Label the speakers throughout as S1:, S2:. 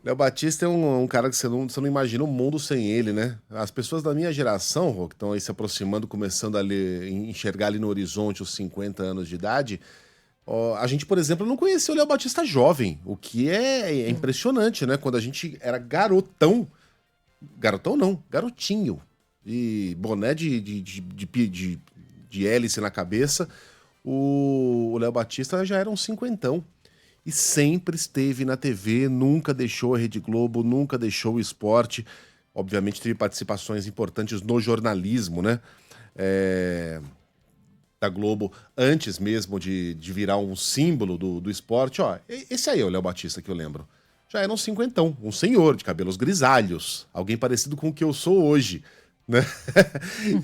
S1: Léo Batista é um cara que você não imagina o mundo sem ele, né? As pessoas da minha geração, Rô, que estão aí se aproximando, começando a enxergar ali no horizonte os 50 anos de idade, ó, a gente, por exemplo, não conhecia o Léo Batista jovem, o que é impressionante, né? Quando a gente era garotão não, garotinho, de boné de hélice na cabeça, o Léo Batista já era um cinquentão. E sempre esteve na TV, nunca deixou a Rede Globo, nunca deixou o esporte. Obviamente teve participações importantes no jornalismo, né? Da Globo, antes mesmo de virar um símbolo do esporte. Ó, esse aí é o Léo Batista que eu lembro. Já era um cinquentão, um senhor de cabelos grisalhos, alguém parecido com o que eu sou hoje, né?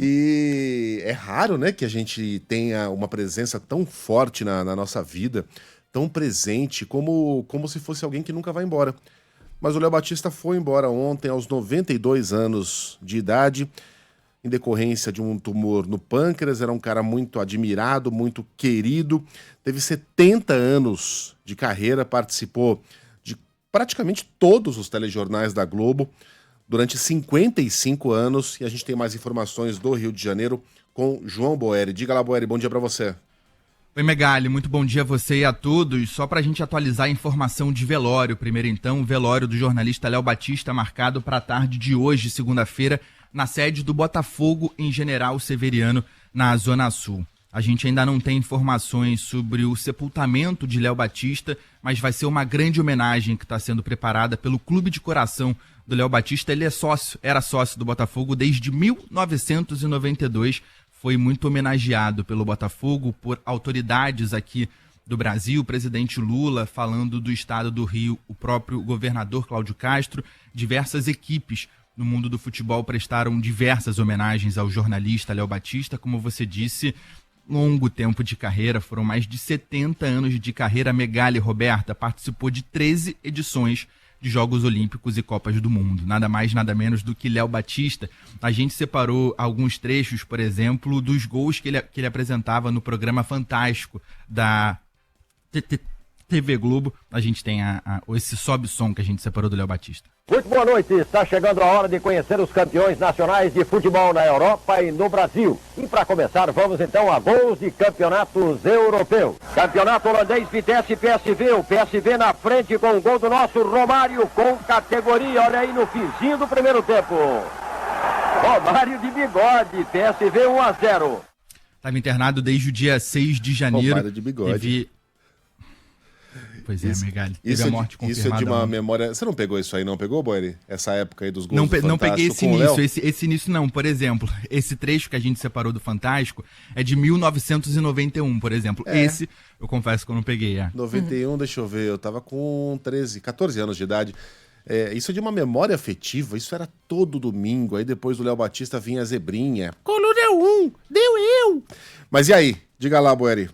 S1: E é raro, né, que a gente tenha uma presença tão forte na nossa vida, tão presente, como se fosse alguém que nunca vai embora. Mas o Léo Batista foi embora ontem, aos 92 anos de idade, em decorrência de um tumor no pâncreas. Era um cara muito admirado, muito querido. Teve 70 anos de carreira, participou de praticamente todos os telejornais da Globo durante 55 anos. E a gente tem mais informações do Rio de Janeiro com João Boeri. Diga lá, Boeri, bom dia para você.
S2: Oi, Megali, muito bom dia a você e a todos. Só para a gente atualizar a informação de velório. Primeiro, então, o velório do jornalista Léo Batista, marcado para a tarde de hoje, segunda-feira, na sede do Botafogo, em General Severiano, na Zona Sul. A gente ainda não tem informações sobre o sepultamento de Léo Batista, mas vai ser uma grande homenagem que está sendo preparada pelo Clube de Coração do Léo Batista. Ele era sócio do Botafogo desde 1992, foi muito homenageado pelo Botafogo, por autoridades aqui do Brasil, o presidente Lula falando do estado do Rio, o próprio governador Cláudio Castro, diversas equipes no mundo do futebol prestaram diversas homenagens ao jornalista Léo Batista. Como você disse, longo tempo de carreira, foram mais de 70 anos de carreira. Megali Roberta participou de 13 edições de Jogos Olímpicos e Copas do Mundo. Nada mais, nada menos do que Léo Batista. A gente separou alguns trechos, por exemplo, dos gols que ele apresentava no programa Fantástico da TV Globo. A gente tem esse sobe-som que a gente separou do Léo Batista.
S3: Muito boa noite, está chegando a hora de conhecer os campeões nacionais de futebol na Europa e no Brasil. E para começar, vamos então a gols de campeonatos europeus. Campeonato holandês, Vitesse PSV, o PSV na frente com o gol do nosso Romário, com categoria, olha aí no finzinho do primeiro tempo. Romário de bigode, PSV 1-0.
S2: Estava internado desde o dia 6 de janeiro.
S1: Romário de bigode.
S2: Pois é, Megali. Teve a morte confirmada.
S1: Isso é de uma memória... Você não pegou isso aí, não pegou, Boeri? Essa época aí dos gols
S2: não,
S1: do Fantástico?
S2: Não peguei esse início. Esse início não. Por exemplo, esse trecho que a gente separou do Fantástico é de 1991, por exemplo. Esse, eu confesso que eu não peguei.
S1: 91, deixa eu ver, eu tava com 14 anos de idade. Isso é de uma memória afetiva, isso era todo domingo. Aí depois do Léo Batista vinha a Zebrinha. Coluna 1, deu eu! Mas e aí? Diga lá, Boeri.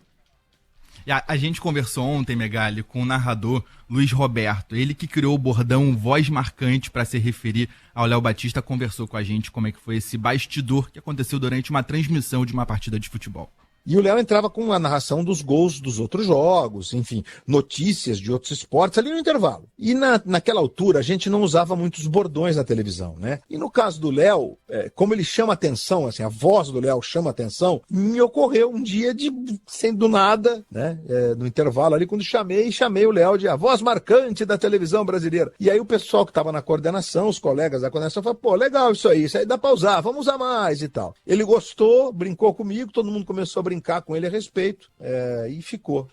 S2: A gente conversou ontem, Megali, com o narrador Luiz Roberto. Ele que criou o bordão Voz Marcante para se referir ao Léo Batista, conversou com a gente como é que foi esse bastidor que aconteceu durante uma transmissão de uma partida de futebol.
S4: E o Léo entrava com a narração dos gols dos outros jogos, enfim, notícias de outros esportes ali no intervalo. E naquela altura a gente não usava muitos bordões na televisão, né? E no caso do Léo, como ele chama atenção, assim, a voz do Léo chama atenção, me ocorreu um dia sendo do nada, né? No intervalo ali, quando chamei o Léo de a voz marcante da televisão brasileira. E aí o pessoal que estava na coordenação, os colegas da coordenação, falaram, pô, legal isso aí dá pra usar, vamos usar mais e tal. Ele gostou, brincou comigo, todo mundo começou a brincar com ele a respeito, e ficou.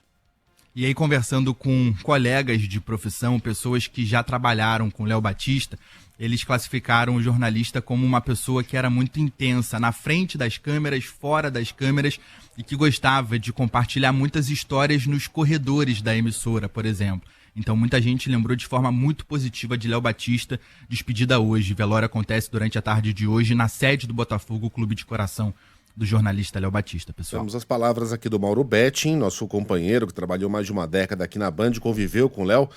S2: E aí, conversando com colegas de profissão, pessoas que já trabalharam com Léo Batista, eles classificaram o jornalista como uma pessoa que era muito intensa, na frente das câmeras, fora das câmeras, e que gostava de compartilhar muitas histórias nos corredores da emissora, por exemplo. Então, muita gente lembrou de forma muito positiva de Léo Batista, despedida hoje. O velório acontece durante a tarde de hoje na sede do Botafogo, Clube de Coração do jornalista Léo Batista, pessoal.
S1: Temos as palavras aqui do Mauro Betting, nosso companheiro que trabalhou mais de uma década aqui na Band, conviveu com o Léo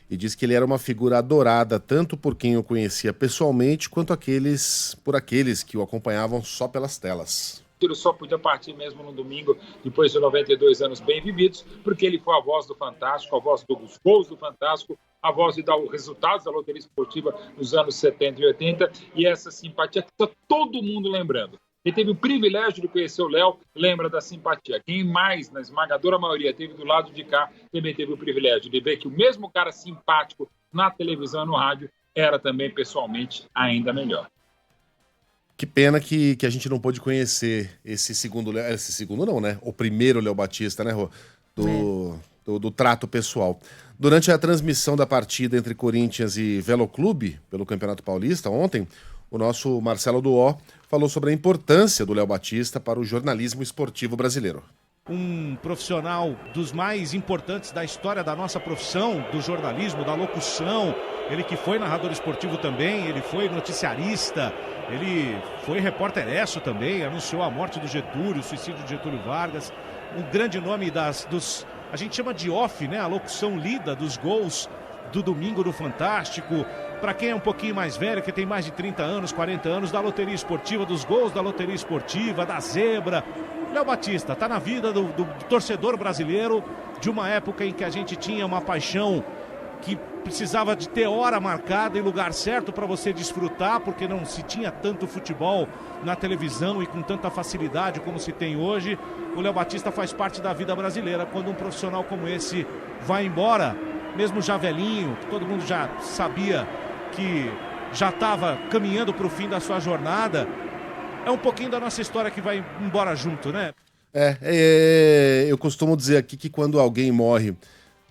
S1: e disse que ele era uma figura adorada tanto por quem o conhecia pessoalmente quanto por aqueles que o acompanhavam só pelas telas.
S5: Ele só podia partir mesmo no domingo, depois de 92 anos bem vividos, porque ele foi a voz do Fantástico, a voz dos gols do Fantástico, a voz de dar os resultados da loteria esportiva nos anos 70 e 80, e essa simpatia que está todo mundo lembrando. Quem teve o privilégio de conhecer o Léo, lembra da simpatia. Quem mais, na esmagadora maioria, teve do lado de cá, também teve o privilégio de ver que o mesmo cara simpático na televisão e no rádio era também, pessoalmente, ainda melhor.
S1: Que pena que a gente não pôde conhecer esse segundo Léo. Esse segundo não, né? O primeiro Léo Batista, né, Rô? Do trato pessoal. Durante a transmissão da partida entre Corinthians e Velo Clube, pelo Campeonato Paulista, ontem, o nosso Marcelo Duó falou sobre a importância do Léo Batista para o jornalismo esportivo brasileiro.
S6: Um profissional dos mais importantes da história da nossa profissão, do jornalismo, da locução. Ele que foi narrador esportivo também, ele foi noticiarista, ele foi repórter-esso também, anunciou a morte do Getúlio, o suicídio de Getúlio Vargas. Um grande nome a gente chama de off, né? A locução lida dos gols do domingo do Fantástico. Para quem é um pouquinho mais velho, que tem mais de 30 anos, 40 anos, da loteria esportiva, dos gols da loteria esportiva, da zebra. Léo Batista está na vida do torcedor brasileiro, de uma época em que a gente tinha uma paixão que precisava de ter hora marcada e lugar certo para você desfrutar, porque não se tinha tanto futebol na televisão e com tanta facilidade como se tem hoje. O Léo Batista faz parte da vida brasileira. Quando um profissional como esse vai embora, mesmo já velhinho, que todo mundo já sabia que já estava caminhando para o fim da sua jornada, é um pouquinho da nossa história que vai embora junto, né?
S1: Eu costumo dizer aqui que quando alguém morre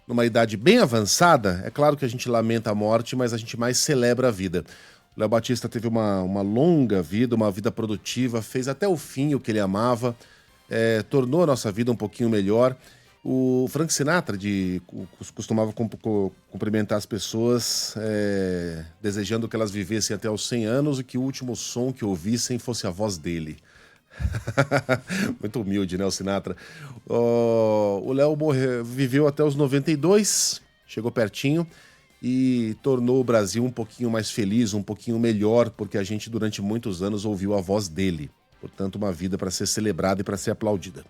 S1: numa idade bem avançada, é claro que a gente lamenta a morte, mas a gente mais celebra a vida. O Léo Batista teve uma longa vida, uma vida produtiva, fez até o fim o que ele amava, tornou a nossa vida um pouquinho melhor. O Frank Sinatra costumava cumprimentar as pessoas desejando que elas vivessem até os 100 anos e que o último som que ouvissem fosse a voz dele. Muito humilde, né, o Sinatra. O Léo viveu até os 92, chegou pertinho e tornou o Brasil um pouquinho mais feliz, um pouquinho melhor, porque a gente durante muitos anos ouviu a voz dele. Portanto, uma vida para ser celebrada e para ser aplaudida.